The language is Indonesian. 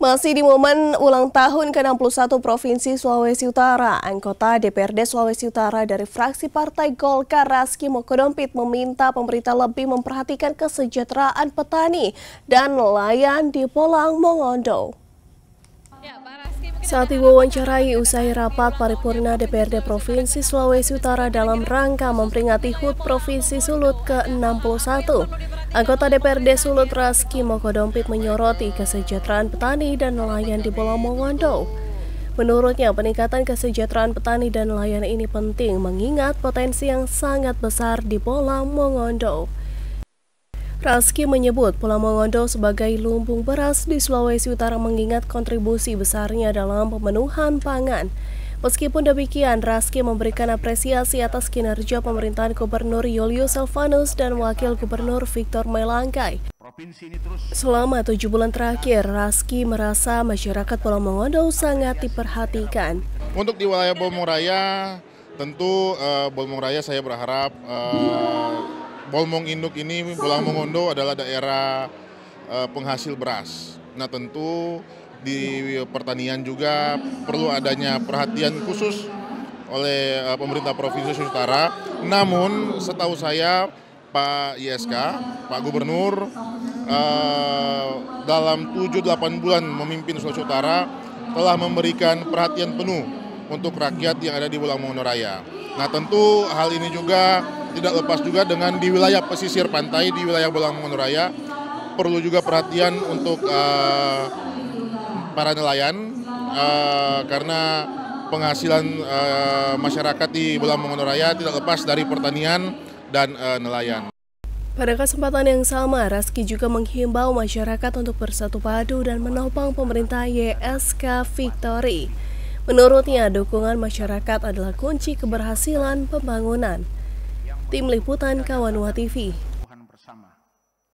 Masih di momen ulang tahun ke-61 Provinsi Sulawesi Utara, anggota DPRD Sulawesi Utara dari fraksi Partai Golkar Raski Mokodompit meminta pemerintah lebih memperhatikan kesejahteraan petani dan nelayan di Bolang Mongondo. Saat diwawancarai usai rapat paripurna DPRD Provinsi Sulawesi Utara dalam rangka memperingati HUT Provinsi Sulut ke-61, anggota DPRD Sulut Raski Mokodompit menyoroti kesejahteraan petani dan nelayan di Bolang Mongondo. Menurutnya, peningkatan kesejahteraan petani dan nelayan ini penting mengingat potensi yang sangat besar di Bolang Mongondo. Raski menyebut Bolang Mongondo sebagai lumbung beras di Sulawesi Utara mengingat kontribusi besarnya dalam pemenuhan pangan. Meskipun demikian, Raski memberikan apresiasi atas kinerja pemerintahan Gubernur Julius Silvanus dan Wakil Gubernur Victor Melangkai. Selama 7 bulan terakhir, Raski merasa masyarakat Bolang Mongondo sangat diperhatikan. Untuk di wilayah Bolmong Raya, tentu Bolmong Raya saya berharap Bolmong Induk ini, Bolang Mongondo adalah daerah penghasil beras. Nah tentu di pertanian juga perlu adanya perhatian khusus oleh pemerintah Provinsi Sulawesi Utara. Namun setahu saya Pak ISK, Pak Gubernur dalam 7-8 bulan memimpin Sulawesi Utara telah memberikan perhatian penuh untuk rakyat yang ada di Bolang Mongondo Raya. Nah tentu hal ini juga tidak lepas juga dengan di wilayah pesisir pantai, di wilayah Bolang Mongondo Raya, perlu juga perhatian untuk para nelayan, karena penghasilan masyarakat di Bolang Mongondo Raya tidak lepas dari pertanian dan nelayan. Pada kesempatan yang sama, Raski juga menghimbau masyarakat untuk bersatu padu dan menopang pemerintah YSK Victory. Menurutnya, dukungan masyarakat adalah kunci keberhasilan pembangunan. Tim Liputan Kawanua TV.